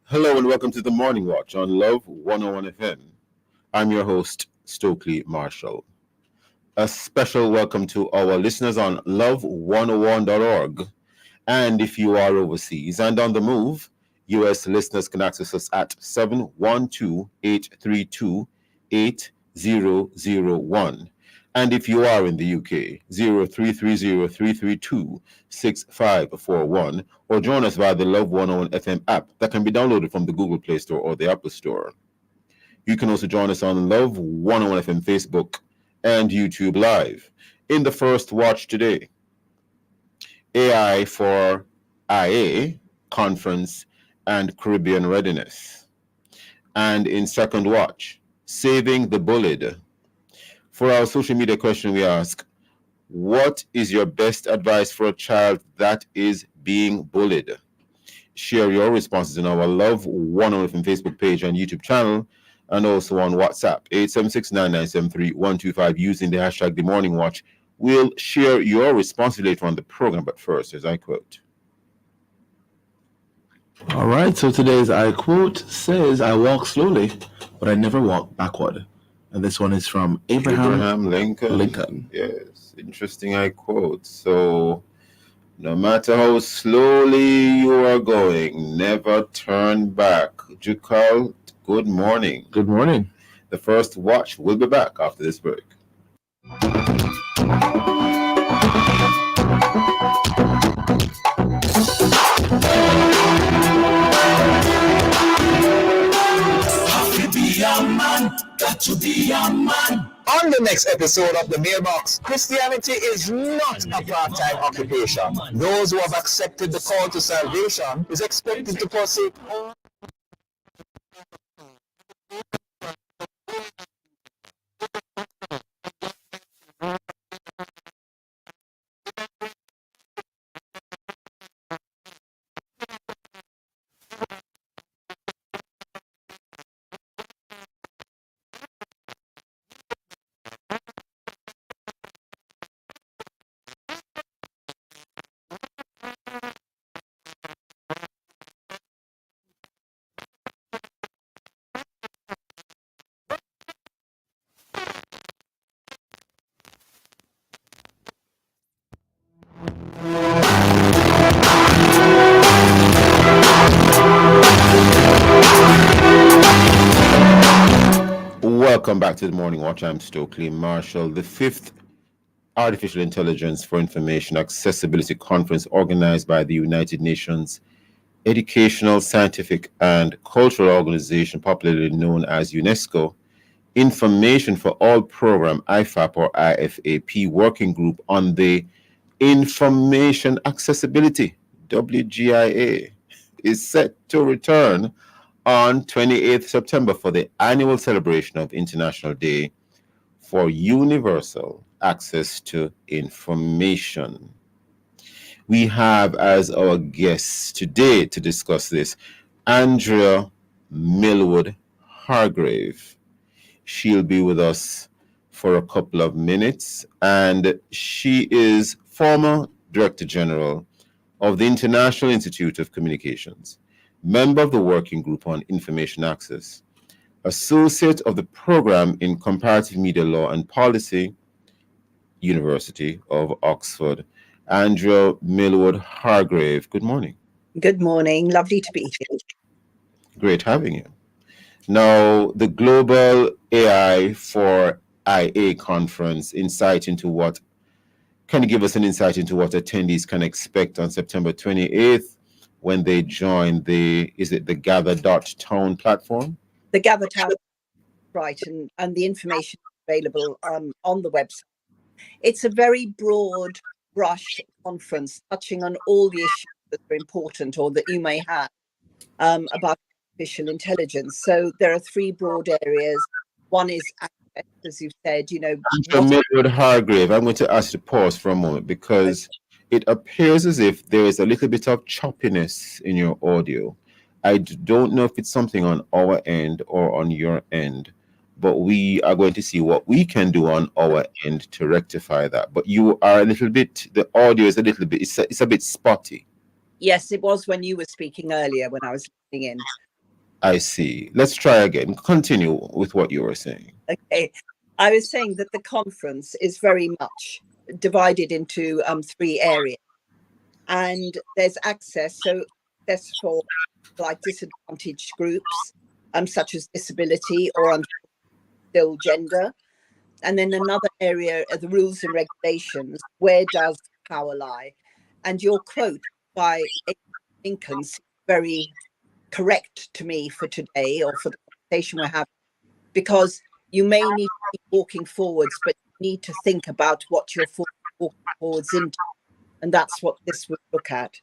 Hello and welcome to the Morning Watch on Love 101 FM. I'm your host, Stokeley Marshall. A special welcome to our listeners on love101.org. And if you are overseas and on the move, US listeners can access us at 712-832-8001. And if you are in the UK, 0330-332-6541, or join us via the Love 101 FM app that can be downloaded from the Google Play Store or the Apple Store. You can also join us on Love 101 FM Facebook and YouTube Live. In the first watch today, AI for IA Conference and Caribbean Readiness. And in second watch, Saving the Bullied. For our social media question, we ask, what is your best advice for a child that is being bullied? Share your responses on our Love 101 FM Facebook page and YouTube channel, and also on WhatsApp, 876-9973-125, using the hashtag The Morning Watch. We'll share your response later on the program, but first, as I quote. All right, so today's I quote says, I walk slowly, but I never walk backward. And this one is from Abraham Lincoln. Yes, interesting I quote. So, no matter how slowly you are going, never turn back. Jukal, good morning. Good morning. The first watch will be back after this break. Got to be a man. On the next episode of The Mailbox, Christianity is not a part-time occupation. Those who have accepted the call to salvation is expected to forsake all. Welcome back to the Morning Watch. I'm Stokeley Marshall. The fifth Artificial Intelligence for Information Accessibility Conference, organized by the United Nations Educational, Scientific, and Cultural Organization, popularly known as UNESCO, Information for All Program, IFAP or IFAP, Working Group on the Information Accessibility, WGIA, is set to return on 28th September for the annual celebration of International Day for Universal Access to Information. We have as our guests today to discuss this, Andrea Millwood Hargrave. She'll be with us for a couple of minutes, and she is former Director General of the International Institute of Communications, member of the Working Group on Information Access, associate of the program in Comparative Media Law and Policy, University of Oxford. Andrea Millwood Hargrave, good morning. Good morning. Lovely to be here. Great having you. Now, the Global AI for IA Conference, can you give us an insight into what attendees can expect on September 28th when they join the Gather.town platform? The Gather.town, right, and the information available on the website. It's a very broad brush conference touching on all the issues that are important or that you may have about artificial intelligence. So there are three broad areas. One is access, as you've said, Millwood Hargrave, I'm going to ask you to pause for a moment because it appears as if there is a little bit of choppiness in your audio. I don't know if it's something on our end or on your end, but we are going to see what we can do on our end to rectify that. But you are a little bit, the audio is a little bit, it's a bit spotty. Yes, it was when you were speaking earlier when I was listening in. I see. Let's try again. Continue with what you were saying. Okay. I was saying that the conference is very much divided into 3 areas, and there's access. So access for like disadvantaged groups, such as disability or still gender. And then another area are the rules and regulations. Where does power lie? And your quote by Lincoln seems very correct to me for today, or for the conversation we're having, because you may need to keep walking forwards, but you need to think about what you're walking forwards into. And that's what this would look at.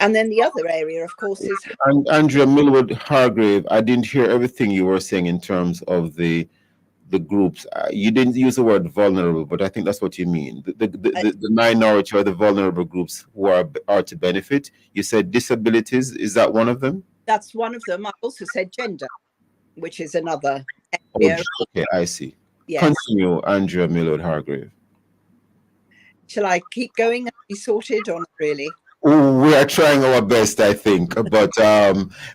And then the other area, of course, is... And Andrea Millwood Hargrave, I didn't hear everything you were saying in terms of the groups. You didn't use the word vulnerable, but I think that's what you mean. The minority or the vulnerable groups who are to benefit. You said disabilities. Is that one of them? That's one of them. I also said gender, which is another area. Oh, okay, I see. Yes. Continue, Andrea Millwood Hargrave. Shall I keep going and be sorted, or not really? We are trying our best, I think, but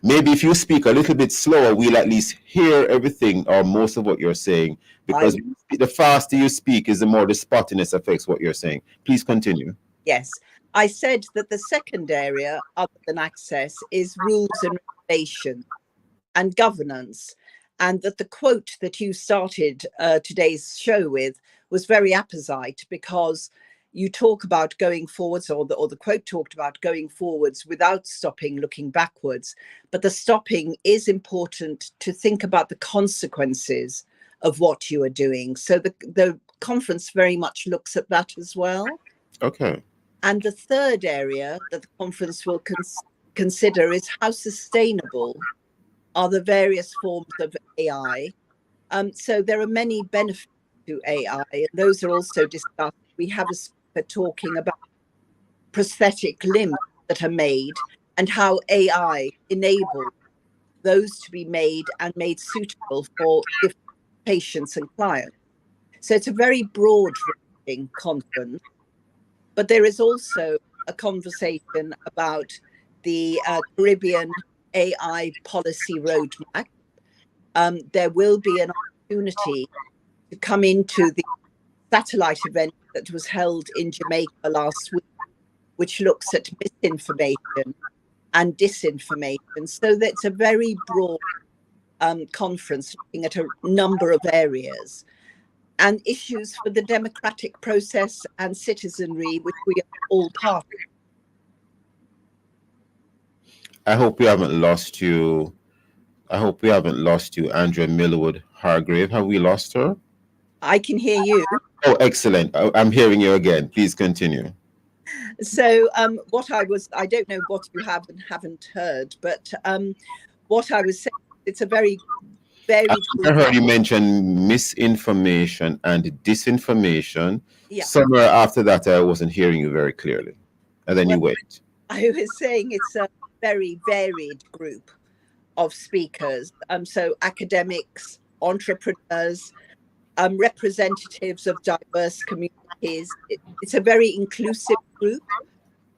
maybe if you speak a little bit slower, we'll at least hear everything or most of what you're saying, because the faster you speak is the more the spottiness affects what you're saying. Please continue. Yes. I said that the second area, other than access, is rules and regulations and governance, and that the quote that you started today's show with was very apposite, because you talk about going forwards, or the quote talked about going forwards without stopping, looking backwards. But the stopping is important to think about the consequences of what you are doing. So the conference very much looks at that as well. Okay. And the third area that the conference will consider is how sustainable are the various forms of AI. So there are many benefits to AI, and those are also discussed. We have a speaker talking about prosthetic limbs that are made and how AI enables those to be made and made suitable for patients and clients. So it's a very broad-ranging conference, but there is also a conversation about the Caribbean AI policy roadmap. There will be an opportunity to come into the satellite event that was held in Jamaica last week, which looks at misinformation and disinformation. So that's a very broad conference looking at a number of areas and issues for the democratic process and citizenry, which we are all part of. I hope we haven't lost you. Andrea Millwood Hargrave. Have we lost her? I can hear you. Oh, excellent. I'm hearing you again. Please continue. So I don't know what you have and haven't heard, but what I was saying, it's a very varied group. I heard you mention misinformation and disinformation. Yeah. Somewhere after that, I wasn't hearing you very clearly. And then you went. I was saying it's a very varied group of speakers. So academics, entrepreneurs, representatives of diverse communities. It's a very inclusive group.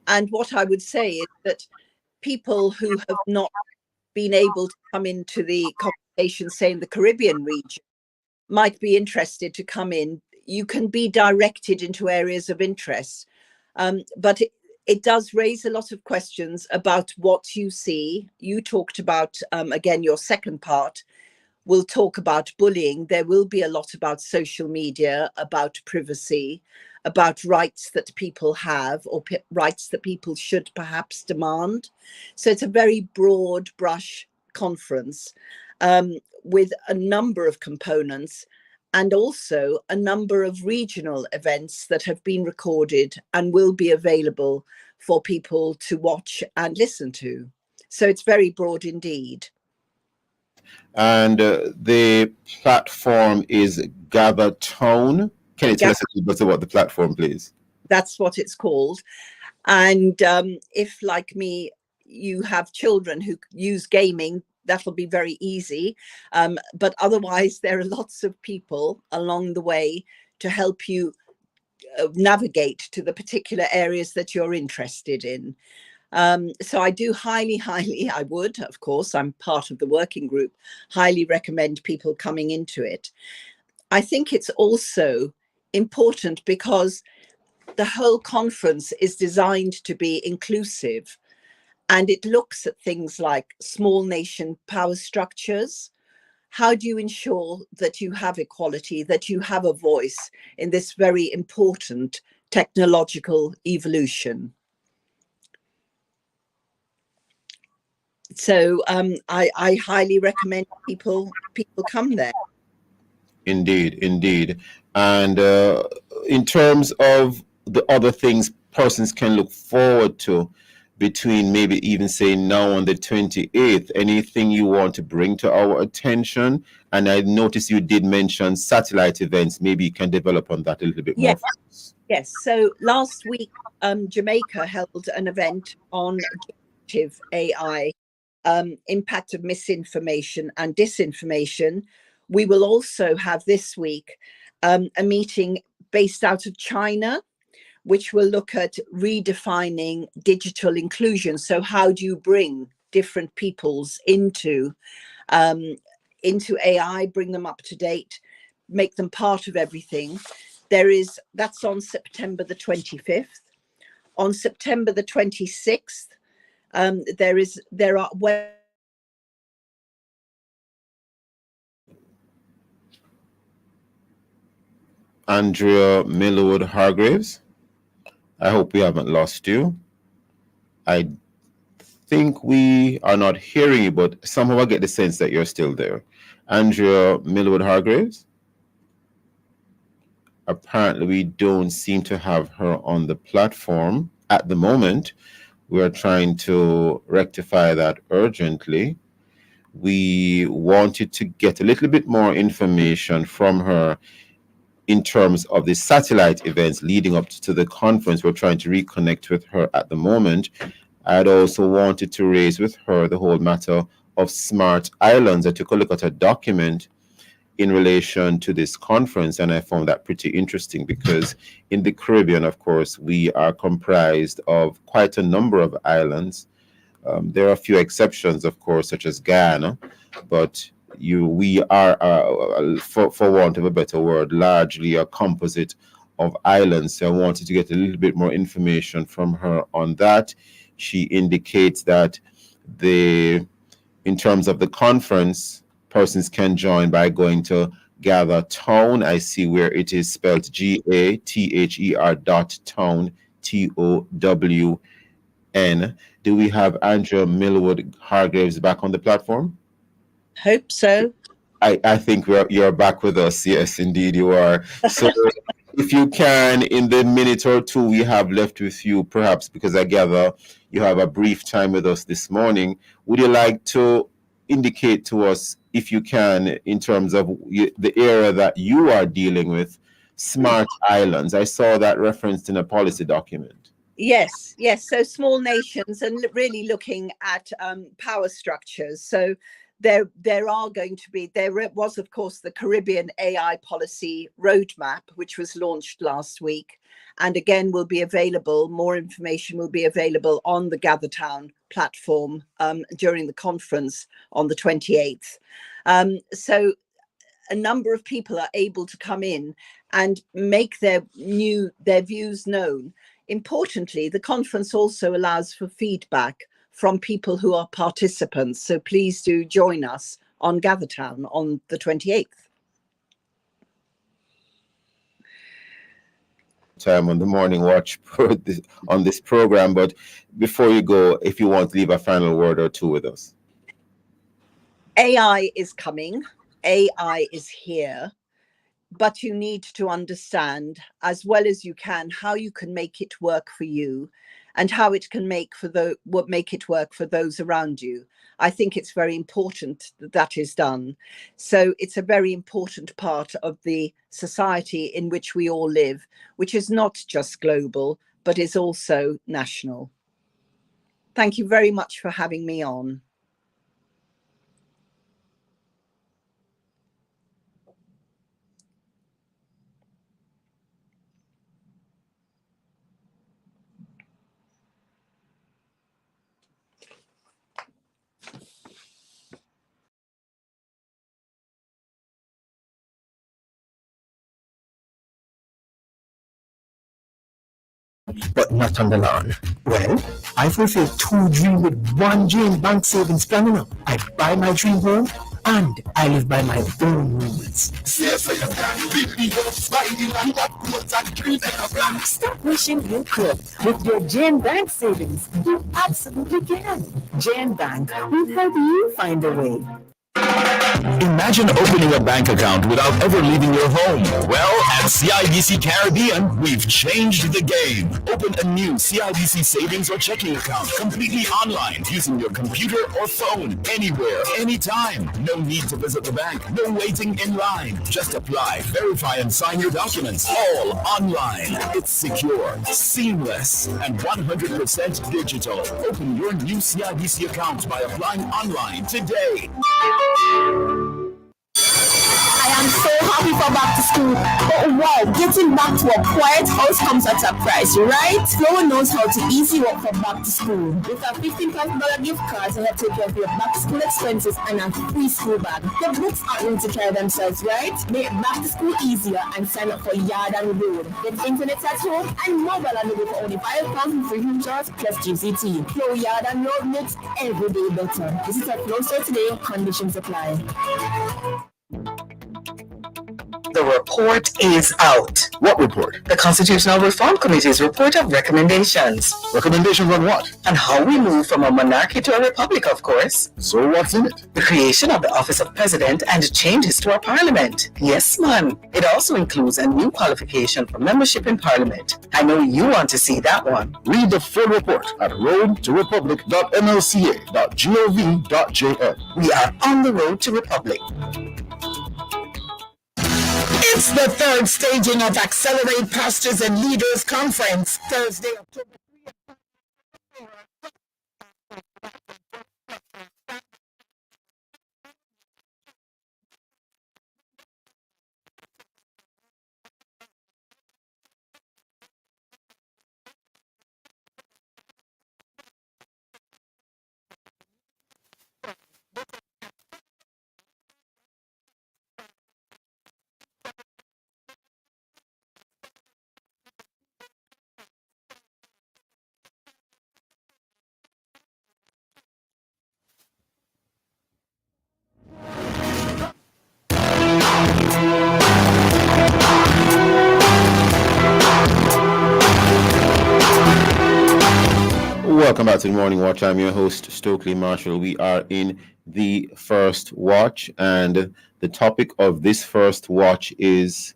And what I would say is that people who have not been able to come into the conversation, say in the Caribbean region, might be interested to come in. You can be directed into areas of interest, but it does raise a lot of questions about what you see. You talked about, again, your second part. We'll talk about bullying. There will be a lot about social media, about privacy, about rights that people have, or rights that people should perhaps demand. So it's a very broad brush conference with a number of components, and also a number of regional events that have been recorded and will be available for people to watch and listen to. So it's very broad indeed. And the platform is Gather Tone. Can you tell us a little bit about the platform, please? That's what it's called. And if, like me, you have children who use gaming, that'll be very easy. But otherwise, there are lots of people along the way to help you navigate to the particular areas that you're interested in. So I do I would, of course, I'm part of the working group, highly recommend people coming into it. I think it's also important because the whole conference is designed to be inclusive, and it looks at things like small nation power structures. How do you ensure that you have equality, that you have a voice in this very important technological evolution? So I highly recommend people come there. Indeed, indeed. And in terms of the other things persons can look forward to between maybe even say now on the 28th, anything you want to bring to our attention? And I noticed you did mention satellite events. Maybe you can develop on that a little bit more. Yes. So last week, Jamaica held an event on generative AI, impact of misinformation and disinformation. We will also have this week a meeting based out of China, which will look at redefining digital inclusion. So how do you bring different peoples into AI, bring them up to date, make them part of everything? That's on September the 25th. On September the 26th, there are Andrea Millwood Hargraves, I hope we haven't lost you. I think we are not hearing you, but somehow I get the sense that you're still there. Andrea Millwood Hargraves? Apparently, we don't seem to have her on the platform at the moment. We are trying to rectify that urgently. We wanted to get a little bit more information from her in terms of the satellite events leading up to the conference. We're trying to reconnect with her at the moment. I'd also wanted to raise with her the whole matter of smart islands. I took a look at a document in relation to this conference, and I found that pretty interesting because in the Caribbean, of course, we are comprised of quite a number of islands. There are a few exceptions, of course, such as Guyana, but we are, for want of a better word, largely a composite of islands. So I wanted to get a little bit more information from her on that. She indicates that in terms of the conference, persons can join by going to Gather Town. I see where it is spelled GATHER.town, TOWN. Do we have Andrea Millwood Hargraves back on the platform? Hope so. I think you're back with us. Yes, indeed you are. So if you can, in the minute or two we have left with you, perhaps because I gather you have a brief time with us this morning, would you like to indicate to us, if you can, in terms of the area that you are dealing with, smart islands? I saw that referenced in a policy document. Yes. So small nations and really looking at power structures. So there was, of course, the Caribbean AI policy roadmap, which was launched last week, and again will be available. More information will be available on the GatherTown platform during the conference on the 28th. So a number of people are able to come in and make their views known. Importantly, the conference also allows for feedback from people who are participants. So please do join us on GatherTown on the 28th. Time on the morning watch on this program, but before you go, if you want to leave a final word or two with us. AI is coming. AI is here. But you need to understand as well as you can how you can make it work for you and how it can make it work for those around you. I think it's very important that is done. So it's a very important part of the society in which we all live, which is not just global, but is also national. Thank you very much for having me on. but not on the lawn. Well, I fulfill two dreams with one Jane Bank savings plan. I buy my dream home and I live by my own rules. Stop wishing you could. With your Jane Bank savings, you absolutely can. Jane Bank will help you find a way. Imagine opening a bank account without ever leaving your home. Well, at CIBC Caribbean, we've changed the game. Open a new CIBC savings or checking account completely online using your computer or phone, anywhere, anytime. No need to visit the bank. No waiting in line. Just apply, verify, and sign your documents. All online. It's secure, seamless, and 100% digital. Open your new CIBC account by applying online today. I am so happy for back to school. But wow, getting back to a quiet house comes at a price, right? Flower knows how to easy work for back to school. With a $15,000 gift card to help take care of your back to school expenses and a free school bag. The books aren't going to carry themselves, right? Make back to school easier and sign up for Yard and Road. Get internet at home and mobile on the go for only £5 free recharge plus GCT. Flow Yard and Road makes every day better. Visit our Flow store today. Conditions apply. The report is out. What report? The Constitutional Reform Committee's report of recommendations. Recommendations on what? And how we move from a monarchy to a republic, of course. So what's in it? The creation of the office of president and changes to our parliament. Yes, man. It also includes a new qualification for membership in parliament. I know you want to see that one. Read the full report at roadtorepublic.nlca.gov.jl. We are on the road to republic. It's the third staging of Accelerate Pastors and Leaders Conference, Thursday, October 3. Welcome back to the Morning Watch. I'm your host, Stokeley Marshall. We are in the first watch, and the topic of this first watch is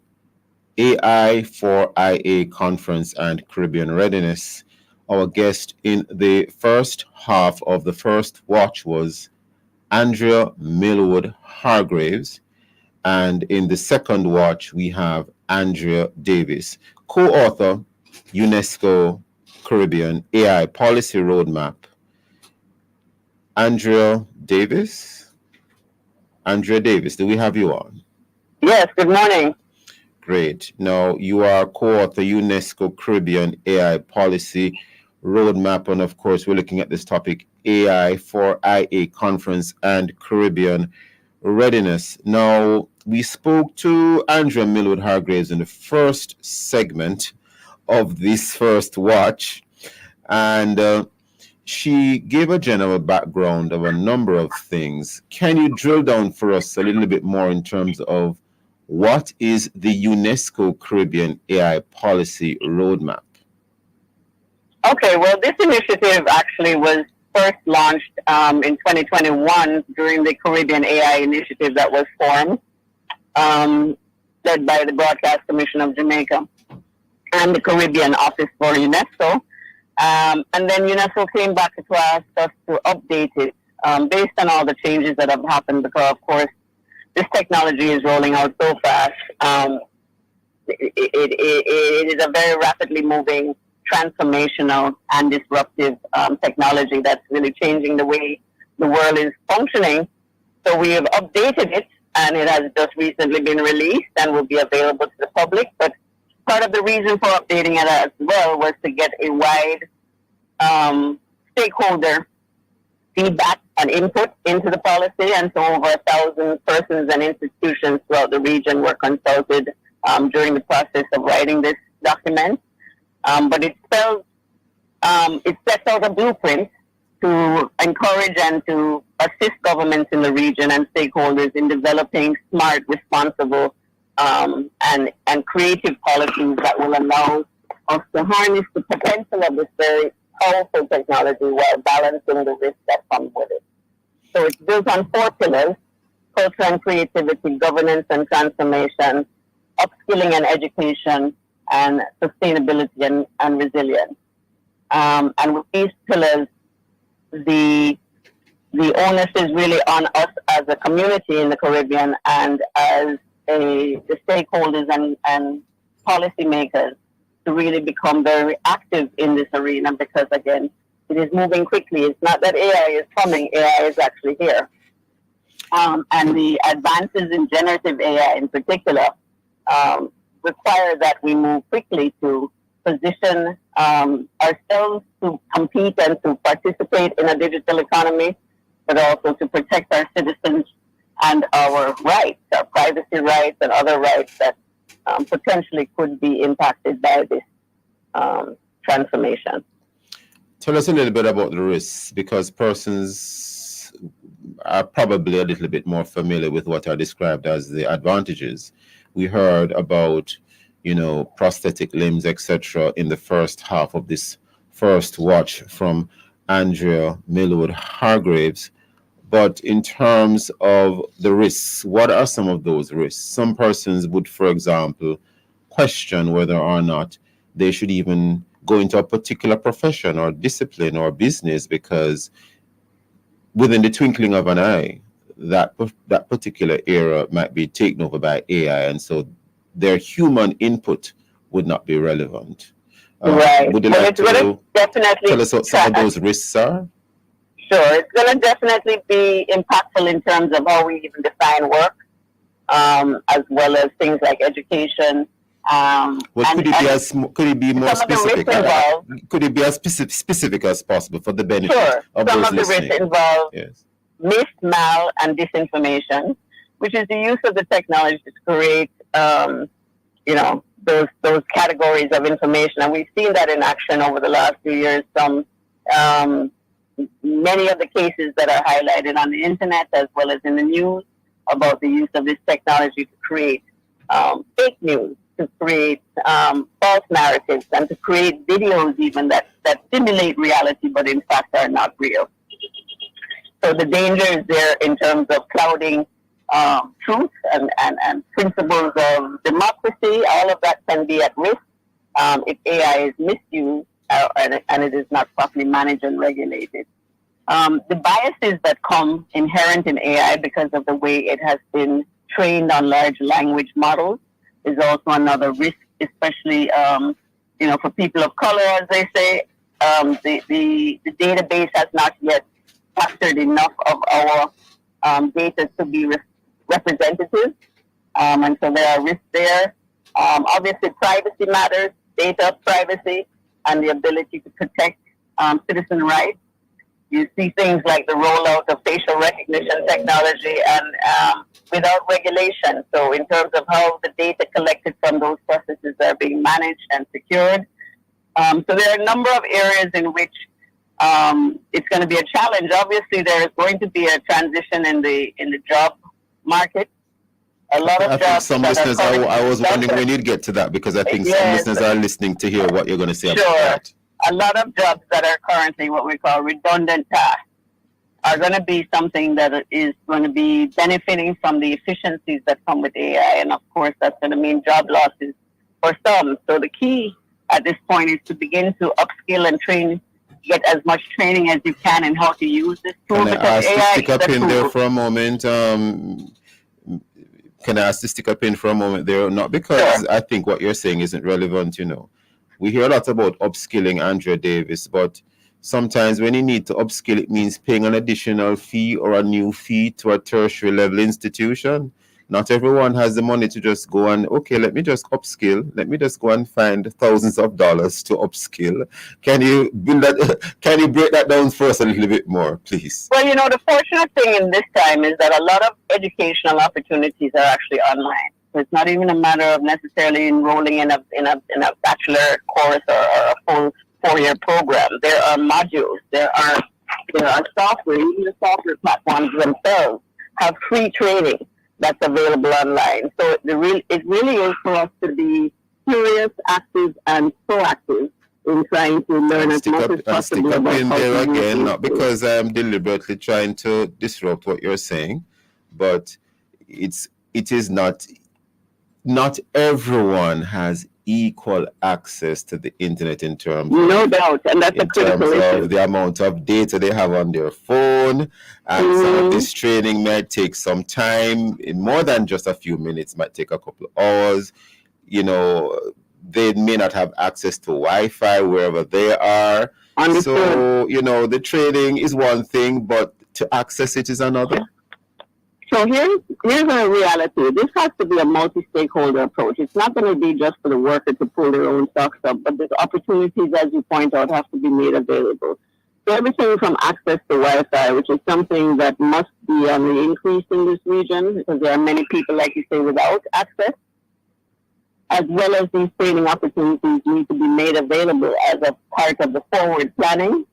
AI for IA Conference and Caribbean Readiness. Our guest in the first half of the first watch was Andrea Millwood Hargraves, and in the second watch we have Andrea Davis, co-author, UNESCO Caribbean AI Policy Roadmap. Andrea Davis, do we have you on? Yes, good morning. Great. Now, you are co-author UNESCO Caribbean AI Policy Roadmap, and of course, we're looking at this topic, AI for IA Conference and Caribbean Readiness. Now, we spoke to Andrea Millwood Hargraves in the first segment of this first watch, and she gave a general background of a number of things. Can you drill down for us a little bit more in terms of what is the UNESCO Caribbean AI Policy Roadmap? Okay, well, this initiative actually was first launched in 2021 during the Caribbean AI initiative that was formed, led by the Broadcast Commission of Jamaica and the Caribbean Office for UNESCO. And then UNESCO came back to ask us to update it based on all the changes that have happened, because, of course, this technology is rolling out so fast. It is a very rapidly moving, transformational, and disruptive technology that's really changing the way the world is functioning. So we have updated it, and it has just recently been released and will be available to the public. But part of the reason for updating it as well was to get a wide stakeholder feedback and input into the policy, and so over 1,000 persons and institutions throughout the region were consulted during the process of writing this document. But it sets out a blueprint to encourage and to assist governments in the region and stakeholders in developing smart, responsible, and creative policies that will allow us to harness the potential of this very powerful technology while balancing the risks that come with it. So it's built on 4 pillars: culture and creativity, governance and transformation, upskilling and education, and sustainability and resilience. And with these pillars, the onus is really on us as a community in the Caribbean and as the stakeholders and policymakers to really become very active in this arena, because again, it is moving quickly. It's not that AI is coming, AI is actually here. And the advances in generative AI in particular require that we move quickly to position ourselves to compete and to participate in a digital economy, but also to protect our citizens and our rights, our privacy rights and other rights that potentially could be impacted by this transformation. Tell us a little bit about the risks, because persons are probably a little bit more familiar with what are described as the advantages. We heard about, prosthetic limbs, etc., in the first half of this first watch from Andrea Millwood Hargraves. But in terms of the risks, what are some of those risks? Some persons would, for example, question whether or not they should even go into a particular profession or discipline or business, because within the twinkling of an eye, that particular area might be taken over by AI, and so their human input would not be relevant. Right. Would you like to definitely tell us what some of those risks are? Sure. It's going to definitely be impactful in terms of how we even define work, as well as things like education. Could it be more specific? Could it be as specific as possible for the benefit of those listening? Some of the risks involve mis, mal, and disinformation, which is the use of the technology to create, those categories of information. And we've seen that in action over the last few years. Many of the cases that are highlighted on the internet as well as in the news about the use of this technology to create fake news, to create false narratives, and to create videos even that simulate reality but in fact are not real. So the danger is there in terms of clouding truth and principles of democracy. All of that can be at risk if AI is misused and it is not properly managed and regulated. The biases that come inherent in AI because of the way it has been trained on large language models is also another risk, especially for people of color, as they say. The database has not yet captured enough of our data to be representative, and so there are risks there. Obviously, privacy matters, data privacy, and the ability to protect citizen rights. You see things like the rollout of facial recognition technology and without regulation. So in terms of how the data collected from those processes are being managed and secured. So there are a number of areas in which it's going to be a challenge. Obviously, there is going to be a transition in the job market. A lot of jobs. Some listeners, I was wondering when you'd get to that, because I think some listeners are listening to hear what you're going to say about that. A lot of jobs that are currently what we call redundant tasks are going to be something that is going to be benefiting from the efficiencies that come with AI. And of course, that's going to mean job losses for some. So the key at this point is to begin to upskill and train, get as much training as you can in how to use this tool. Can I ask to stick up in there for a moment? Can I ask to stick up in for a moment there? Not because I think what you're saying isn't relevant, We hear a lot about upskilling, Andrea Davis, but sometimes when you need to upskill, it means paying an additional fee or a new fee to a tertiary level institution. Not everyone has the money to just go and, okay, let me just upskill. Let me just go and find thousands of dollars to upskill. Can you break that down for us a little bit more, please? Well, the fortunate thing in this time is that a lot of educational opportunities are actually online. So it's not even a matter of necessarily enrolling in a bachelor course or a full 4-year program. There are modules. There are software. Even the software platforms themselves have free training that's available online. So it really is for us to be curious, active, and proactive in trying to learn as much as possible. Stick up in there again, not because I'm deliberately trying to disrupt what you're saying, but it is not everyone has equal access to the internet in terms no doubt, and that's a critical issue. Of the amount of data they have on their phone, and some of this training might take some time, in more than just a few minutes, might take a couple of hours. You know, they may not have access to Wi-Fi wherever they are. Understood. So, you know, the training is one thing, but to access it is another. So here's a reality. This has to be a multi-stakeholder approach. It's not going to be just for the worker to pull their own socks up, but the opportunities, as you point out, have to be made available. So everything from access to Wi-Fi, which is something that must be on the increase in this region, because there are many people, like you say, without access, as well as these training opportunities need to be made available as a part of the forward planning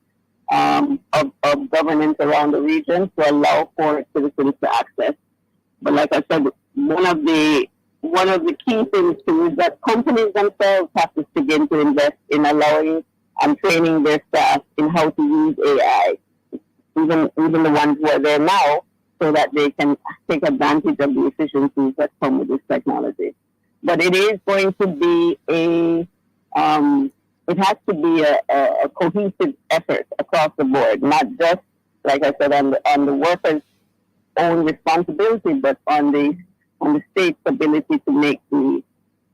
of governance around the region to allow for citizens to access. But like I said, one of the key things too is that companies themselves have to begin to invest in allowing and training their staff in how to use AI, even the ones who are there now, so that they can take advantage of the efficiencies that come with this technology. But it is going to be it has to be a cohesive effort across the board, not just, like I said, on the workers' own responsibility, but on the state's ability to make the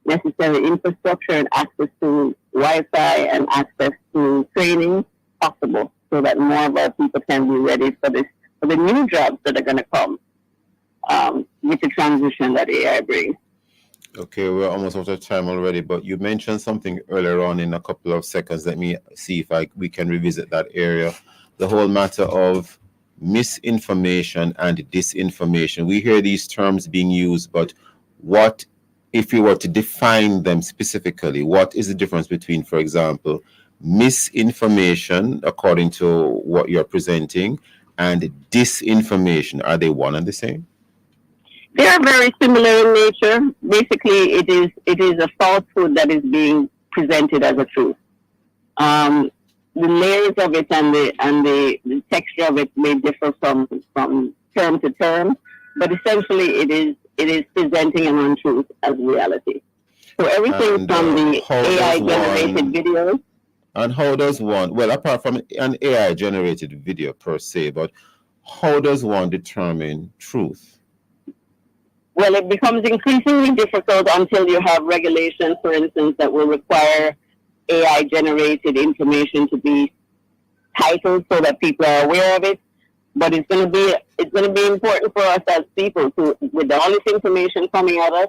necessary infrastructure and access to Wi-Fi and access to training possible, so that more of our people can be ready for the new jobs that are going to come with the transition that AI brings. Okay, we're almost out of time already, but you mentioned something earlier on in a couple of seconds. Let me see if we can revisit that area. The whole matter of misinformation and disinformation. We hear these terms being used, but what, if you were to define them specifically, what is the difference between, for example, misinformation, according to what you're presenting, and disinformation? Are they one and the same? They are very similar in nature. Basically, it is a falsehood that is being presented as a truth. The layers of it and the texture of it may differ from term to term, but essentially it is presenting an untruth as reality. So everything from the AI generated videos. And how does one, well, apart from an AI generated video per se, but how does one determine truth? Well, it becomes increasingly difficult until you have regulations, for instance, that will require AI-generated information to be titled so that people are aware of it. But it's going to be important for us as people to, with all this information coming at us,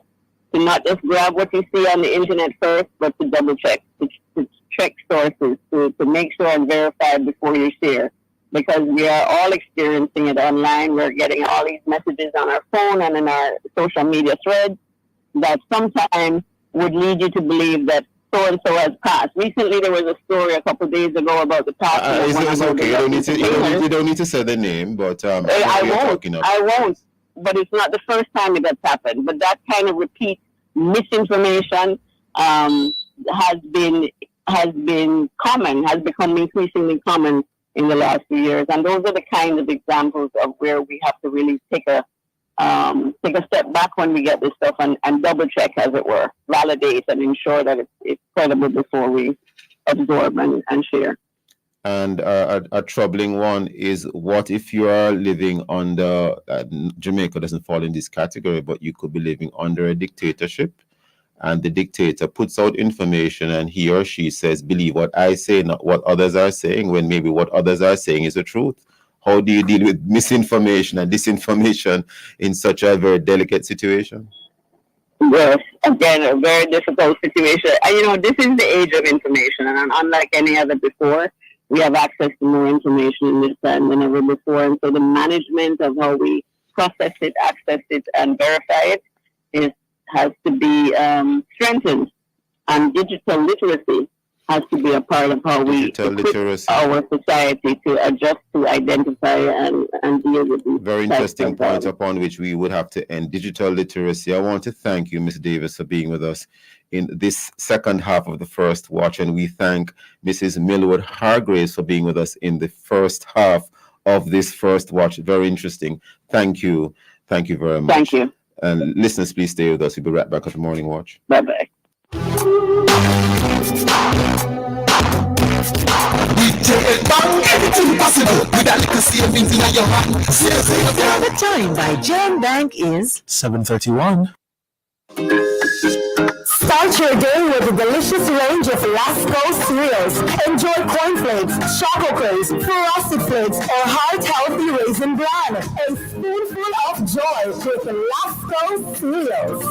to not just grab what you see on the internet first, but to double check, to check sources, to make sure and verify before you share. Because we are all experiencing it online. We're getting all these messages on our phone and in our social media threads that sometimes would lead you to believe that so-and-so has passed. Recently, there was a story a couple of days ago about the passing. It's okay. You don't need to say the name, but I won't. But it's not the first time it has happened. But that kind of repeat misinformation has become increasingly common in the last few years, and those are the kind of examples of where we have to really take a step back when we get this stuff and double check, as it were, validate and ensure that it's credible before we absorb and share. And a troubling one is, what if you are living under Jamaica doesn't fall in this category, but you could be living under a dictatorship, and the dictator puts out information and he or she says, believe what I say, not what others are saying, when maybe what others are saying is the truth. How do you deal with misinformation and disinformation in such a very delicate situation? Yes, again, a very difficult situation. And, this is the age of information, and unlike any other before, we have access to more information in this time than ever before. And so the management of how we process it, access it, and verify it has to be strengthened, and digital literacy has to be a part of how we equip our society to adjust, to identify, and deal with these. Very interesting point upon which we would have to end. Digital literacy. I want to thank you, Ms. Davis, for being with us in this second half of the first watch, and we thank Mrs. Millwood Hargraves for being with us in the first half of this first watch. Very interesting. Thank you. Thank you very much. Thank you. And listeners, please stay with us. We'll be right back at the Morning Watch. Bye-bye. We take back everything possible with a little savings in your hand. The time by Gen Bank is 7:31. Start your day with a delicious range of Lasco cereals. Enjoy cornflakes, choco craze, frosted flakes, or heart-healthy raisin bran. A spoonful of joy with Lasco cereals.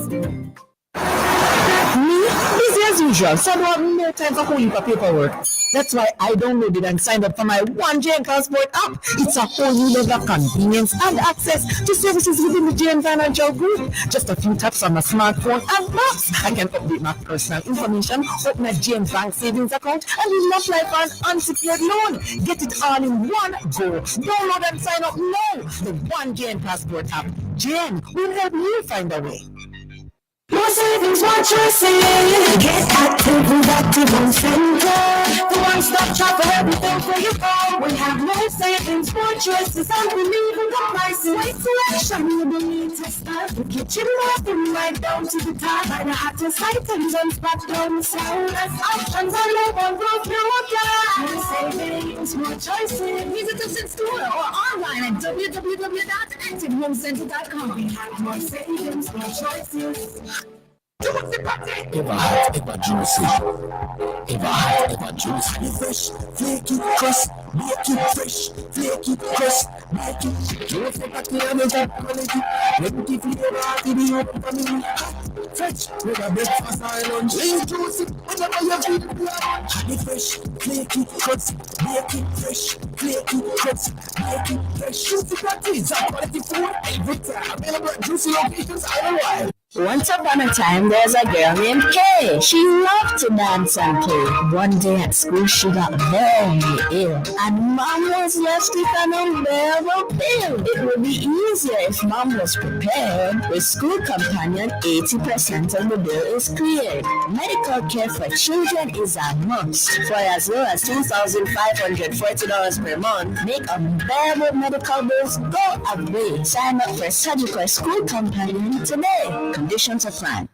me, busy as usual, so I don't have no time for whole heap of paperwork. That's why I downloaded and signed up for my One JN Passport app. It's a whole new level of convenience and access to services within the JN Financial Group. Just a few taps on my smartphone and maps. I can update my personal information, open a JN Bank savings account, and even apply for an unsecured loan. Get it all in one go. Download and sign up now. The One JN Passport app. JN will help you find a way. More savings, more choices. Get active with Active Home Center. The one-stop shop for everything for your phone. We have more savings, more choices, unbelievable prices. Great selection, you don't need to start. The kitchen, bathroom, right down to the top. Buy the hottest items on spot down sale. Less options on low one roof, no gas. More savings, more choices. Visit us in store or online at www.activehomecenter.com. We have more savings, more choices. Ever hot, ever juicy. Ever hot, ever juicy. Be fresh, flaky, crust, make it fresh, flaky, crust, make it. Don't forget to have it up quality. Let me give you the the open family. Hot, fresh, with a breakfast or lunch. Lean juicy, whatever you feel. Be fresh, flaky, crust, make it fresh, flaky, crust, make it fresh. Juicy patties, quality food every time. Available at juicy locations island-wide. Once upon a time, there's a girl named Kay. She loved to dance and play. One day at school, she got very ill, and Mom was left with an unbearable bill. It would be easier if Mom was prepared. With School Companion, 80% of the bill is cleared. Medical care for children is a must. For as low as $2,540 per month, make unbearable medical bills go away. Sign up for Surgical School Companion today. Conditions apply.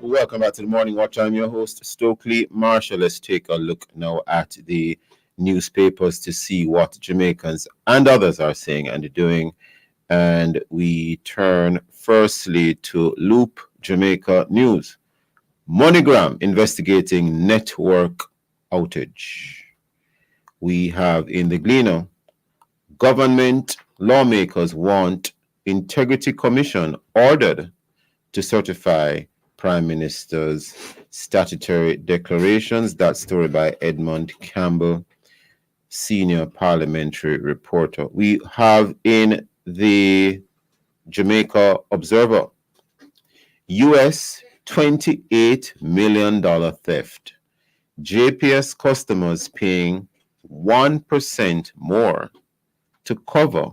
Welcome back to the Morning Watch. I'm your host, Stokeley Marshall. Let's take a look now at the newspapers to see what Jamaicans and others are saying and doing. And we turn firstly to Loop Jamaica News. MoneyGram investigating network outage. We have in the Gleaner, government lawmakers want Integrity Commission ordered to certify Prime Minister's statutory declarations. That story by Edmund Campbell, senior parliamentary reporter. We have in the Jamaica Observer, US $28 million theft. JPS customers paying 1% more to cover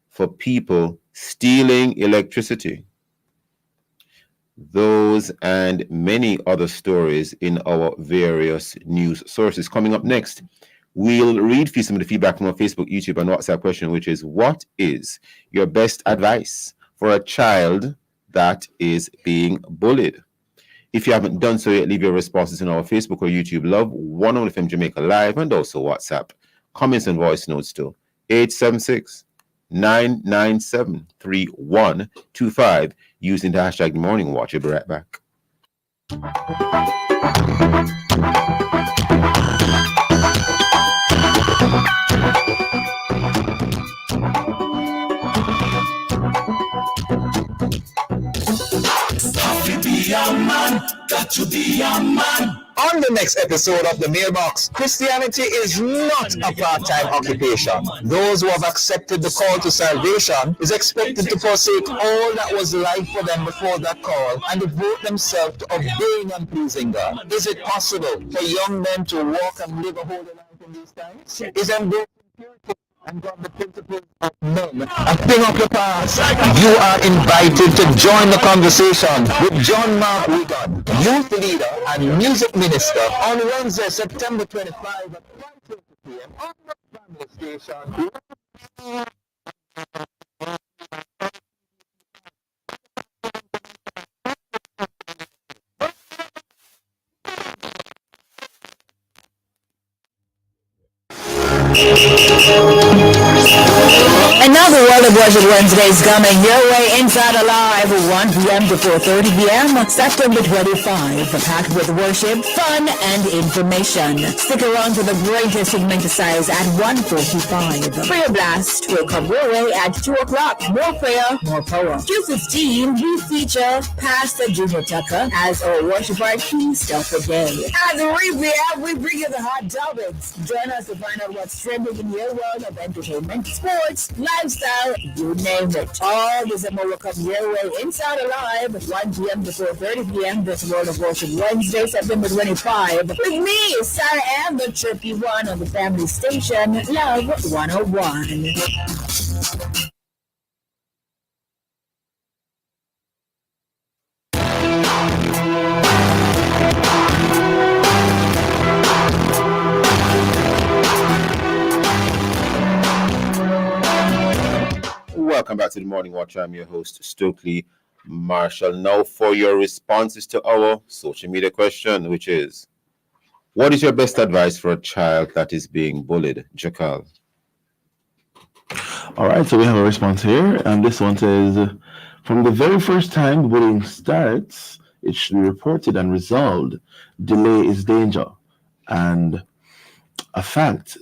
for people stealing electricity. Those and many other stories in our various news sources. Coming up next, we'll read some of the feedback from our Facebook, YouTube, and WhatsApp question, which is, what is your best advice for a child that is being bullied? If you haven't done so yet, leave your responses in our Facebook or YouTube Love 101 FM Jamaica Live, and also WhatsApp. Comments and voice notes to 876-997-3125 using the hashtag Morning Watch. We'll be right back. Be a man, got to be a man. On the next episode of The Mailbox, Christianity is not a part-time occupation. Those who have accepted the call to salvation is expected to forsake all that was life for them before that call and devote themselves to obeying and pleasing God. Is it possible for young men to walk and live a holy life in these times? Is embracing purity and God the principles of men a thing of the past? You are invited to join the conversation with John Mark Wigan, youth leader and music minister, on Wednesday, September 25 at 1:30 p.m. on the family station. And now the World of Worship Wednesday is coming your way inside Alive, 1 p.m. to 4:30 p.m. September 25, packed with worship, fun, and information. Stick around for the greatest segment size at 1:45. Prayer Blast will come your way at 2 o'clock. More prayer, more power. 2:15, we feature Pastor Junior Tucker as our worship artist of the day. At 3 p.m., we bring you the hot topics. Join us to find out what's trending in your world of entertainment, sports, lifestyle, you name it. All this and more will come your way inside Alive, 1 p.m. to 4:30 p.m. This World of Worship Wednesday, September 25. With me, Sarah Ann, the trippy one on the family station, Love 101. Welcome back to the Morning Watch. I'm your host, Stokeley Marshall. Now for your responses to our social media question, which is, what is your best advice for a child that is being bullied? Jakal. All right, so we have a response here, and this one says, from the very first time bullying starts, it should be reported and resolved. Delay is danger. And a fact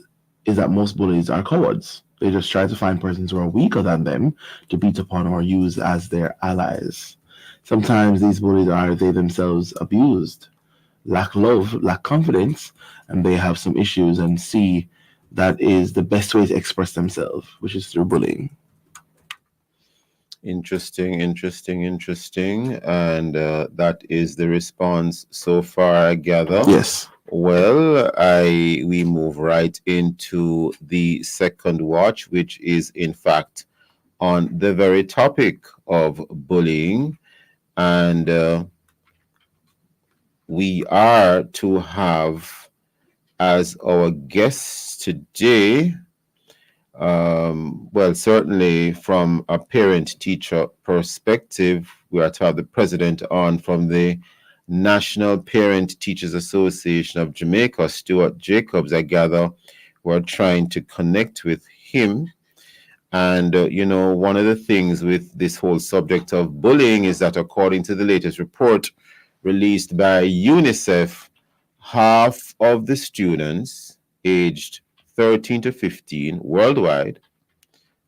is that most bullies are cowards. They just try to find persons who are weaker than them to beat upon or use as their allies. Sometimes these bullies are they themselves abused, lack love, lack confidence, and they have some issues and see that is the best way to express themselves, which is through bullying. Interesting. And that is the response so far, I gather. Yes. Well, we move right into the second watch, which is in fact on the very topic of bullying. And we are to have as our guests today, well, certainly from a parent-teacher perspective, we are to have the president on from the National Parent Teachers Association of Jamaica, Stuart Jacobs, I gather. We're trying to connect with him. And, one of the things with this whole subject of bullying is that according to the latest report released by UNICEF, half of the students aged 13 to 15 worldwide,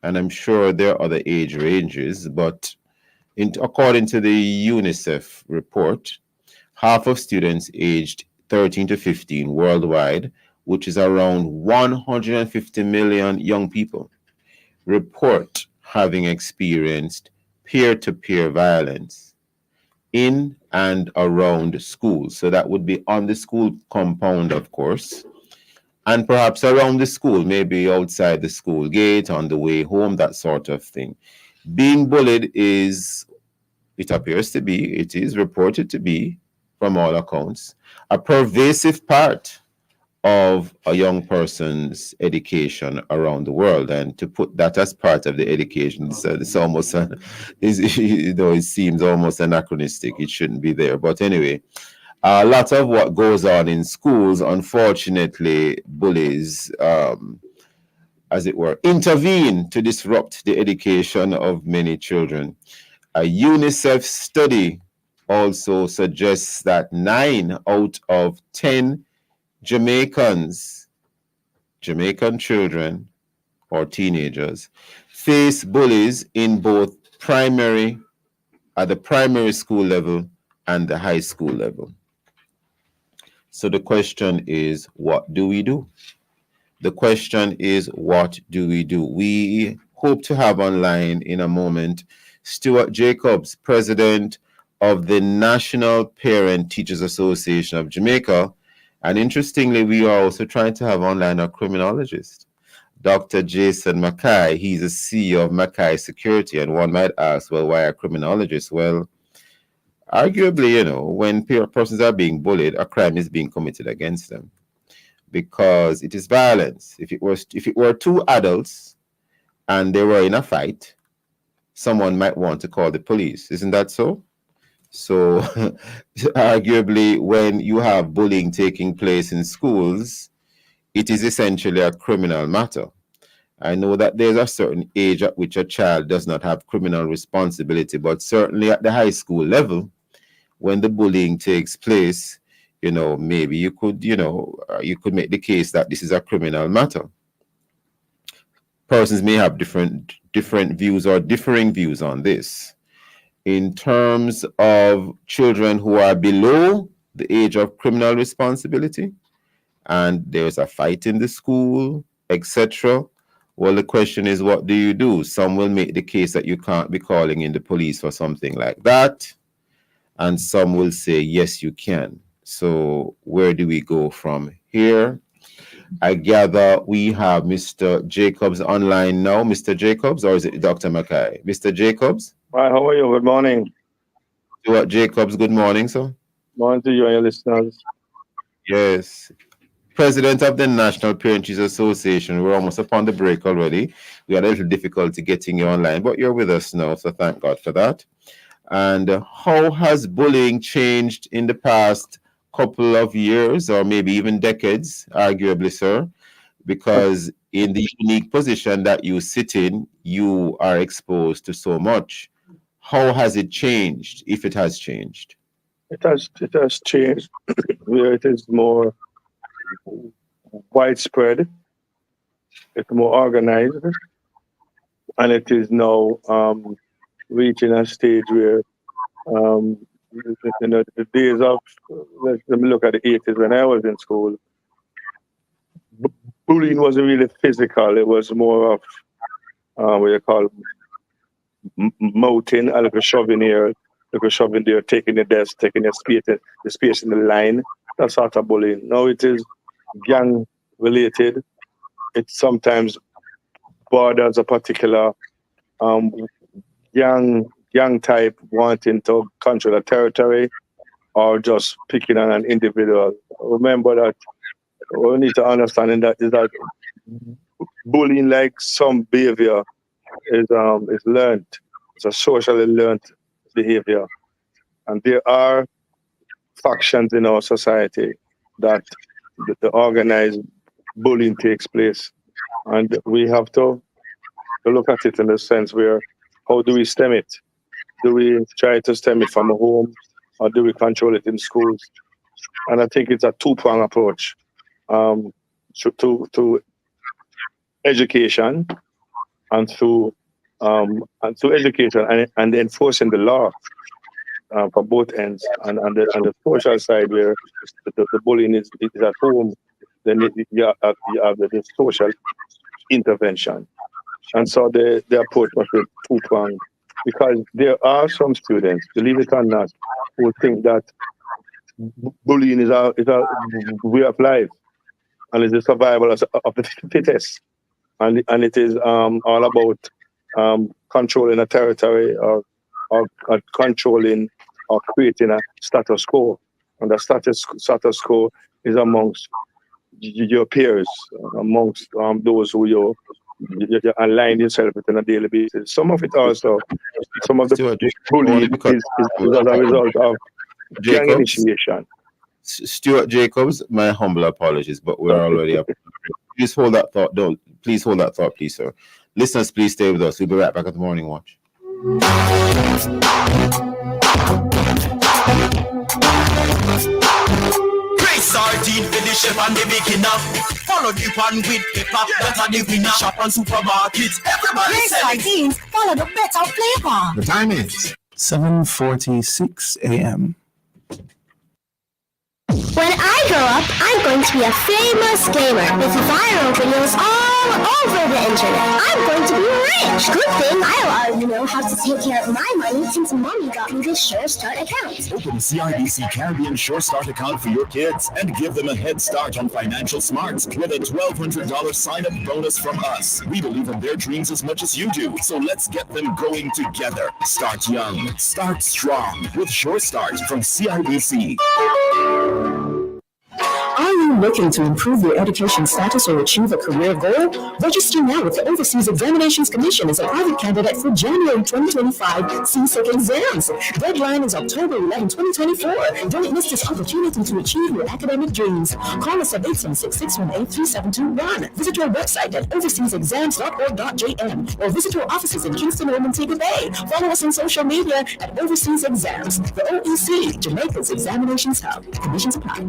and I'm sure there are other age ranges, but according to the UNICEF report, half of students aged 13 to 15 worldwide, which is around 150 million young people, report having experienced peer-to-peer violence in and around schools. So that would be on the school compound, of course, and perhaps around the school, maybe outside the school gate, on the way home, that sort of thing. Being bullied is, it appears to be, it is reported to be, from all accounts, a pervasive part of a young person's education around the world. And to put that as part of the education, it's almost, it seems almost anachronistic. It shouldn't be there. But anyway, a lot of what goes on in schools, unfortunately, bullies, as it were, intervene to disrupt the education of many children. A UNICEF study also suggests that 9 out of 10 Jamaican children or teenagers face bullies in both at the primary school level and the high school level. So the question is, what do we do? The question is, what do we do? We hope to have online in a moment Stuart Jacobs, president of the National Parent Teachers Association of Jamaica. And interestingly, we are also trying to have online a criminologist, Dr. Jason Mackay. He's the CEO of Mackay Security. And one might ask, well, why a criminologist? Well, arguably, when persons are being bullied, a crime is being committed against them because it is violence. If it were two adults and they were in a fight, someone might want to call the police. Isn't that so? So arguably, when you have bullying taking place in schools, it is essentially a criminal matter. I know that there's a certain age at which a child does not have criminal responsibility, but certainly at the high school level, when the bullying takes place, maybe you could make the case that this is a criminal matter. Persons may have different views or differing views on this. In terms of children who are below the age of criminal responsibility, and there's a fight in the school, etc., well, the question is, what do you do? Some will make the case that you can't be calling in the police for something like that, and some will say, yes, you can. So where do we go from here? I gather we have Mr. Jacobs online now. Mr. Jacobs, or is it Dr. Mackay? Mr. Jacobs? Hi, how are you? Good morning. Stuart Jacobs, good morning, sir. Morning to you and your listeners. Yes. President of the National Parent Teachers Association. We're almost upon the break already. We had a little difficulty getting you online, but you're with us now, so thank God for that. And how has bullying changed in the past couple of years, or maybe even decades, arguably, sir? Because in the unique position that you sit in, you are exposed to so much. How has it changed, if it has changed? It has changed where it is more widespread, it's more organized, and it is now reaching a stage where the days of, let me look at the 80s when I was in school, bullying wasn't really physical. It was more of what you call mouthing, a little shoving here, little shoving there, taking the desk, taking the space in the line. That sort of bullying. Now it is gang related. It sometimes borders a particular gang type wanting to control a territory, or just picking on an individual. Remember that we need to understand is that bullying, like some behavior, is learned. It's a socially learned behavior, and there are factions in our society that the organized bullying takes place, and we have to look at it in the sense where, how do we stem it? Do we try to stem it from home, or do we control it in schools? And I think it's a two-pronged approach to education and through education and enforcing the law from both ends, and the social side where the bullying is at home, then you have the social intervention. And so the approach must be two-pronged, because there are some students, believe it or not, who think that bullying is a way of life, and it's the survival of the fittest, and it is all about controlling a territory or controlling or creating a status quo, and the status quo is amongst your peers, amongst those who you align yourself with on a daily basis. Some of it also, some of the bullying is as a result of gang initiation. Stuart Jacobs, my humble apologies, but we're already up. Please hold that thought. Please hold that thought, please, sir. Listeners, please stay with us. We'll be right back at the Morning Watch. Sardine for the chef and the beginner. Follow the pan with pepper. Better the winner. Shop on supermarkets. Everybody sardines, follow the better flavor. The time is 7:46 a.m. When I grow up, I'm going to be a famous gamer with viral videos all over the internet. I'm going to be rich. Good thing I already know how to take care of my money since mommy got me this Sure Start account. Open a CIBC Caribbean Sure Start account for your kids and give them a head start on financial smarts with a $1,200 sign-up bonus from us. We believe in their dreams as much as you do, so let's get them going together. Start young, start strong with Sure Start from CIBC. Are you looking to improve your education status or achieve a career goal? Register now with the Overseas Examinations Commission as a private candidate for January 2025 CSEC exams. Deadline is October 11, 2024. Don't miss this opportunity to achieve your academic dreams. Call us at 876-618-3721. Visit our website at overseasexams.org.jm or visit our offices in Kingston and Montego Bay. Follow us on social media at Overseas Exams. The OEC, Jamaica's Examinations Hub. Conditions apply.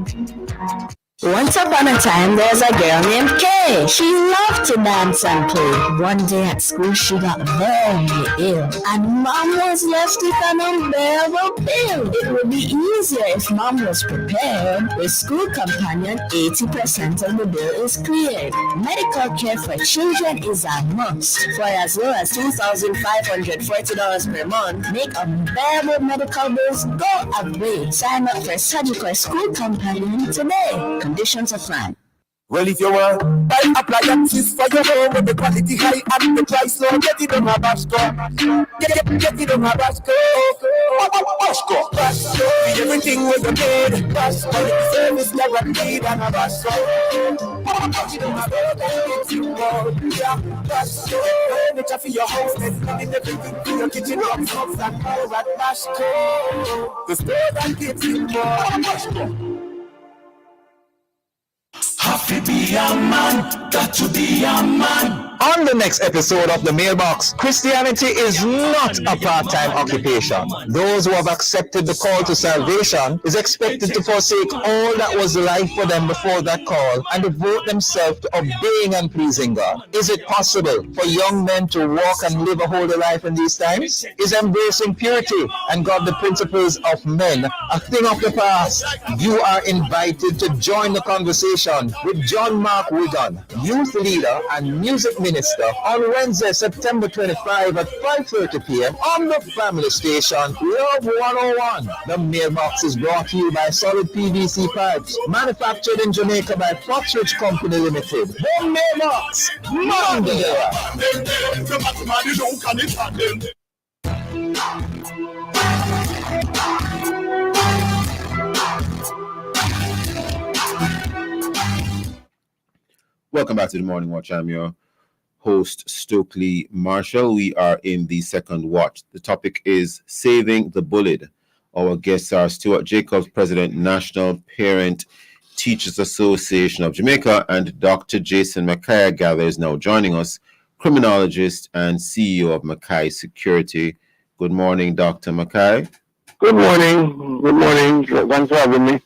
Once upon a time, there was a girl named Kay. She loved to dance and play. One day at school, she got very ill, and Mom was left with an unbearable bill. It would be easier if Mom was prepared. With School Companion, 80% of the bill is cleared. Medical care for children is a must. For as low as $2,540 per month, make unbearable medical bills go away. Sign up for Surgical School Companion today. Conditions apply. Well, if you want buy appliances for your home with the quality high and the price low, get it on a Bashco. Get it on a Bashco. Bashco. Everything with the bed. Bashco. Service guaranteed on a Bashco. Get it on a Bashco. Furniture for your house, and everything for your kitchen, and more at Bashco. The store that gives you more. Bashco. Have to be a man, got to be a man. On the next episode of The Mailbox, Christianity is not a part-time occupation. Those who have accepted the call to salvation is expected to forsake all that was life for them before that call and devote themselves to obeying and pleasing God. Is it possible for young men to walk and live a holy life in these times? Is embracing purity and godly principles of men a thing of the past? You are invited to join the conversation with John Mark Wigan, youth leader and music minister, on Wednesday, September 25 at 5:30 p.m. on the family station, Love 101. The Mailbox is brought to you by Solid PVC Pipes, manufactured in Jamaica by Foxridge Company Limited. The Mailbox, Monday. Welcome back to the Morning Watch. I'm your host, Stokeley Marshall. We are in the second watch. The topic is Saving the Bullied. Our guests are Stuart Jacobs, President, National Parent Teachers Association of Jamaica, and Dr. Jason Mackay Gather is now joining us, criminologist and CEO of Mackay Security. Good morning, Dr. Mackay. Good morning. Good morning. Thanks for having me.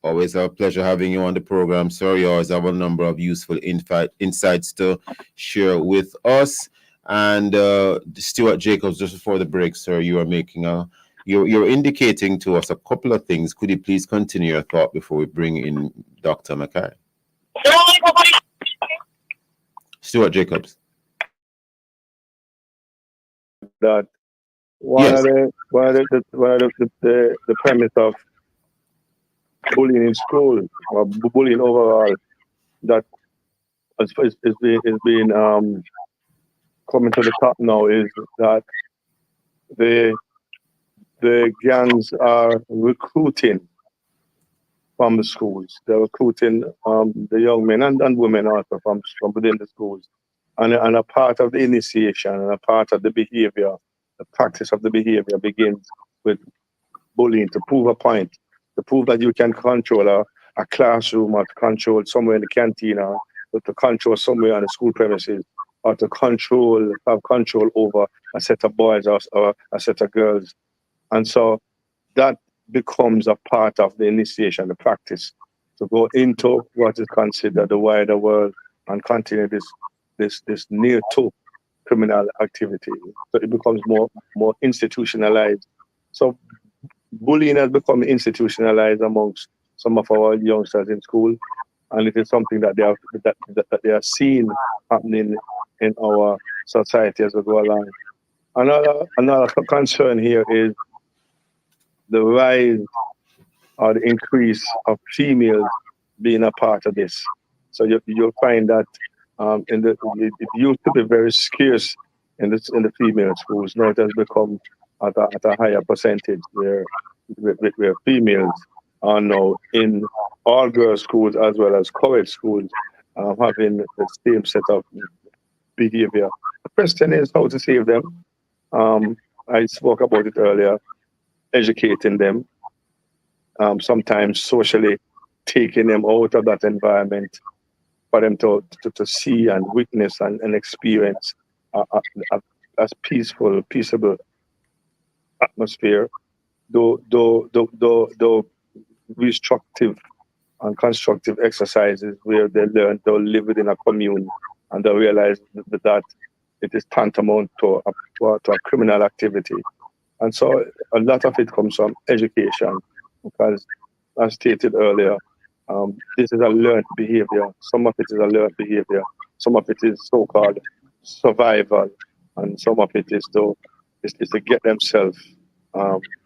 Always a pleasure having you on the program, sir. You always have a number of useful insights to share with us. And Stuart Jacobs, just before the break, sir, you are making you're indicating to us a couple of things. Could you please continue your thought before we bring in Dr. Mackay? Stuart Jacobs. That one of the premise of bullying in school or bullying overall that is being coming to the top now is that the gangs are recruiting from the schools. They're recruiting the young men and women also from within the schools, and a part of the initiation and a part of the behavior, the practice of the behavior begins with bullying to prove a point. To prove that you can control a classroom, or to control somewhere in the canteen, or to control somewhere on the school premises, or to have control over a set of boys or a set of girls. And so that becomes a part of the initiation, the practice, to go into what is considered the wider world and continue this near to criminal activity. So it becomes more institutionalized. So bullying has become institutionalized amongst some of our youngsters in school, and it is something that they are seeing happening in our society as we go along. Another concern here is the rise or the increase of females being a part of this. So you'll find that it used to be very scarce in the female schools. Now it has become at a higher percentage where females are now in all girls schools as well as co-ed schools having the same set of behavior. The question is how to save them. I spoke about it earlier, educating them, sometimes socially taking them out of that environment for them to see and witness and experience a peaceable atmosphere, though destructive and constructive exercises where they learn to live within a commune and they realize that it is tantamount to a criminal activity. And so a lot of it comes from education, because as stated earlier, this is a learned behavior. Some of it is a learned behavior. Some of it is so-called survival, and some of it is to get themselves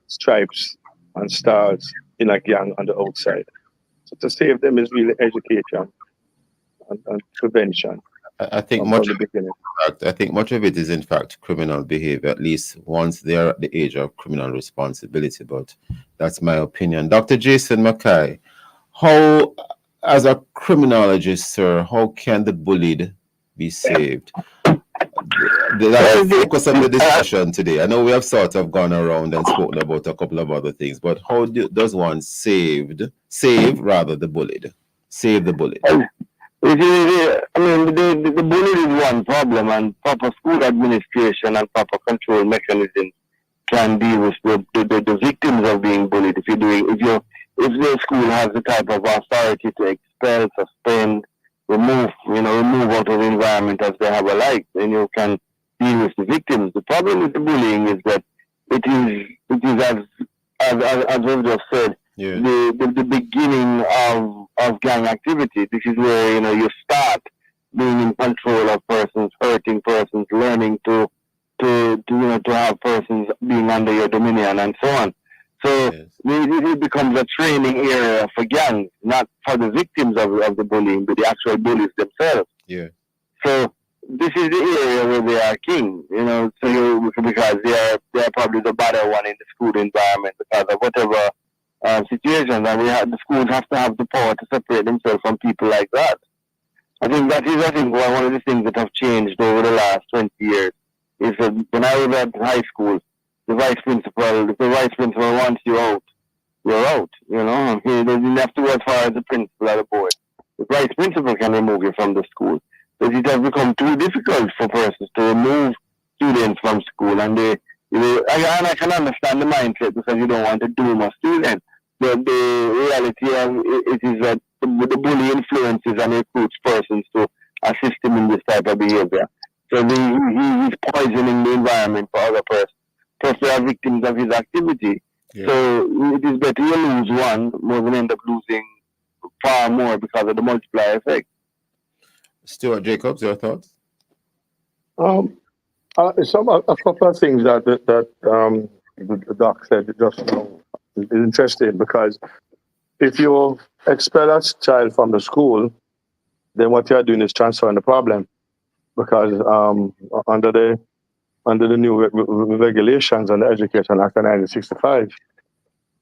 stripes and stars in a gang on the outside. So to save them is really education and prevention. I think much of it is in fact criminal behavior, at least once they are at the age of criminal responsibility. But that's my opinion. Dr. Jason Mackay, how, as a criminologist, sir, how can the bullied be saved? That's the focus of the discussion today. I know we have sort of gone around and spoken about a couple of other things, but how does one save the bullied? Save the bullied. I mean, the bullying is one problem, and proper school administration and proper control mechanisms can deal with the victims of being bullied. If the school has the type of authority to expel, suspend, remove out of the environment as they have a like, then you can deal with the victims. The problem with the bullying is that it is as we've just said, the beginning of gang activity. This is where you start being in control of persons, hurting persons, learning to have persons being under your dominion and so on. So it becomes a training area for gangs, not for the victims of the bullying, but the actual bullies themselves. Yeah. So this is the area where they are king, because they are probably the better one in the school environment because of whatever situation, and the schools have to have the power to separate themselves from people like that. I think one of the things that have changed over the last 20 years is that when I was at high school, the vice principal wants you out, you're out. You don't have to go as far as the principal or the board. The vice principal can remove you from the school. But it has become too difficult for persons to remove students from school, and I can understand the mindset because you don't want to doom a student. But the reality of it is that the bully influences and recruits persons to assist him in this type of behavior. So he's poisoning the environment for other persons. Plus, they are victims of his activity. Yeah. So it is better you lose one more than end up losing far more because of the multiplier effect. Stuart Jacobs, your thoughts? A couple of things that the doc said just now is interesting, because if you expel a child from the school, then what you are doing is transferring the problem, because under the new regulations on the Education Act of 1965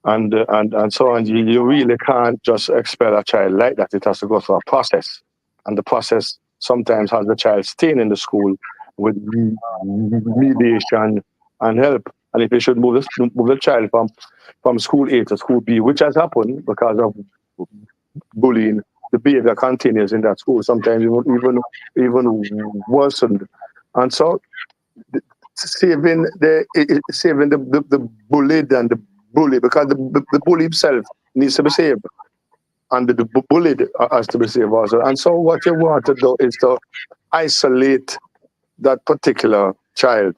and so on, you really can't just expel a child like that. It has to go through a process, and the process sometimes has the child staying in the school with mediation and help. And if you should move the child from school A to school B, which has happened because of bullying, the behavior continues in that school, sometimes even worsened. And so saving the bullied and the bully, because the bully himself needs to be saved, and the bullied has to be saved also. And so what you want to do is to isolate that particular child.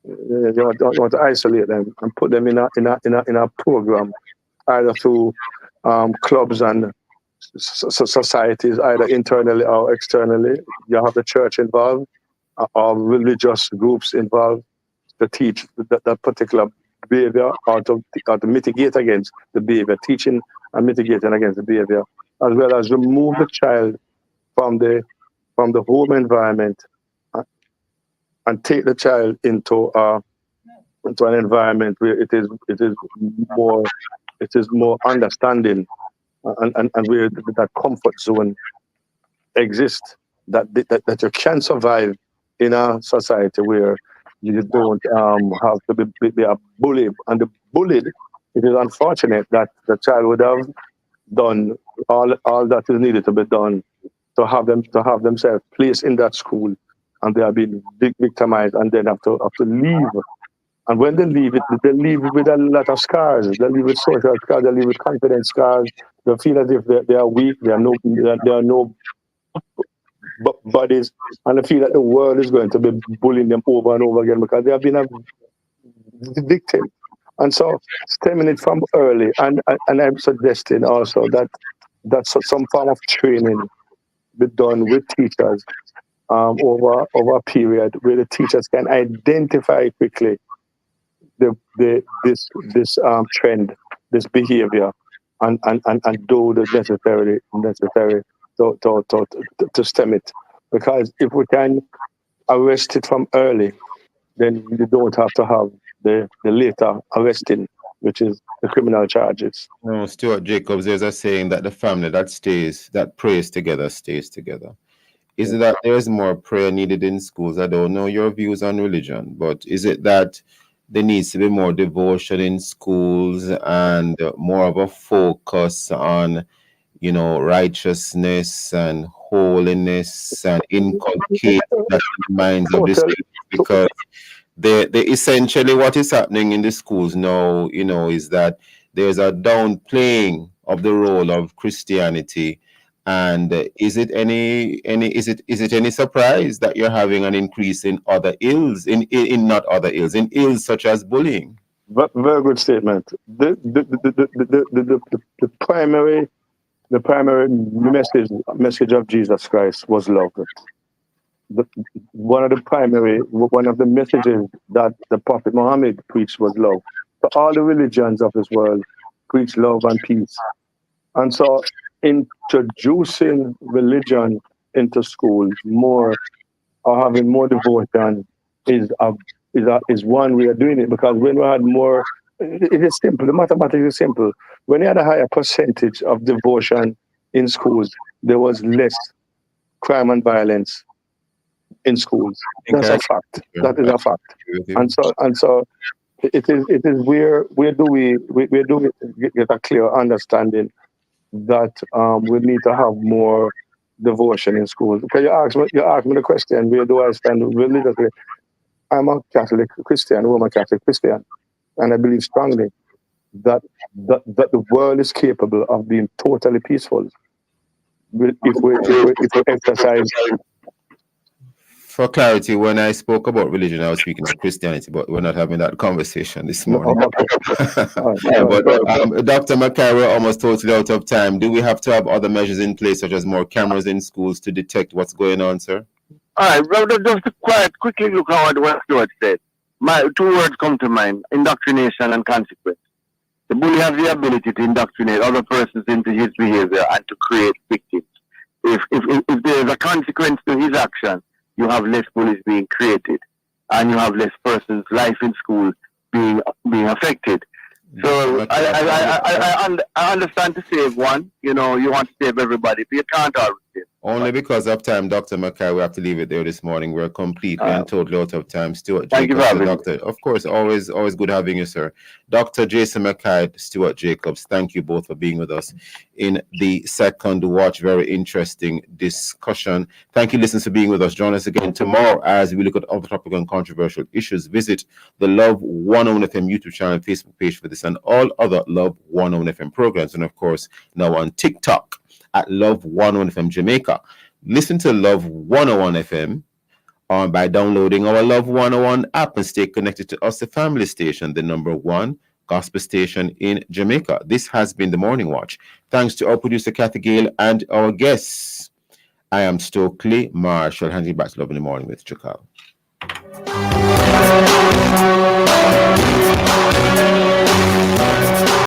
You want to isolate them and put them in a program, either through clubs and societies, either internally or externally. You have the church involved, or religious groups involved to teach that particular behavior, or to mitigate against the behavior, teaching and mitigating against the behavior, as well as remove the child from the home environment and take the child into an environment where it is more understanding, and where that comfort zone exists, that you can survive in a society where you don't have to be a bully. And the bullied, it is unfortunate that the child would have done all that is needed to be done to have themselves placed in that school, and they are being victimized, and then have to leave. And when they leave they leave with a lot of scars. They leave with social scars. They leave with confidence scars. They feel as if they are weak. They are no bodies, and they feel that the world is going to be bullying them over and over again because they have been a victim. And so, stemming it from early, and I'm suggesting also that some form of training be done with teachers over a period where the teachers can identify quickly this trend, this behavior, and do the necessary to stem it. Because if we can arrest it from early, then you don't have to have the later arresting, which is the criminal charges. No, Stuart Jacobs, there's a saying that the family that prays together stays together. Is it that there is more prayer needed in schools? I don't know your views on religion, but is it that there needs to be more devotion in schools and more of a focus on, righteousness and holiness, and inculcate that in the minds of the students? Because they essentially what is happening in the schools now, is that there's a downplaying of the role of Christianity. And is it any surprise that you're having an increase in other ills, in ills such as bullying? Very good statement. The primary message of Jesus Christ was love. One of the messages that the Prophet Muhammad preached was love. So all the religions of this world preach love and peace. And so introducing religion into schools more, or having more devotion, is one way of doing it. Because when we had more, it is simple. The mathematics is simple. When you had a higher percentage of devotion in schools, there was less crime and violence in schools. That's a fact. That is a fact. And so it is where do we get a clear understanding that we need to have more devotion in schools. Because you asked me the question, where do I stand religiously? I'm a Catholic Christian, Roman Catholic Christian, and I believe strongly that the world is capable of being totally peaceful if we exercise. For clarity, when I spoke about religion, I was speaking of Christianity, but we're not having that conversation this morning. But Dr. Mackay, we're almost totally out of time. Do we have to have other measures in place, such as more cameras in schools to detect what's going on, sir? All right, well, just quickly look at what Stuart said. My two words come to mind: indoctrination and consequence. The bully has the ability to indoctrinate other persons into his behavior and to create victims. If there is a consequence to his action, you have less bullies being created, and you have less persons' life in school being affected. So I understand to save one. You want to save everybody, but you can't always save. Only because of time, Dr. Mackay, we have to leave it there this morning. We're completely and totally out of time. Stuart Jacobs, the doctor. Of course, always good having you, sir. Dr. Jason Mackay, Stuart Jacobs, thank you both for being with us in the second watch. Very interesting discussion. Thank you, listeners, for being with us. Join us again tomorrow as we look at other topical and controversial issues. Visit the Love 101 FM YouTube channel and Facebook page for this and all other Love 101 FM programs. And of course, now on TikTok at Love 101 FM Jamaica. Listen to Love 101 FM by downloading our Love 101 app and stay connected to us, the family station, the number one gospel station in Jamaica. This has been the Morning Watch. Thanks to our producer Kathy Gale and our guests. I am Stokeley Marshall, handing back to Love in the Morning with Chakal.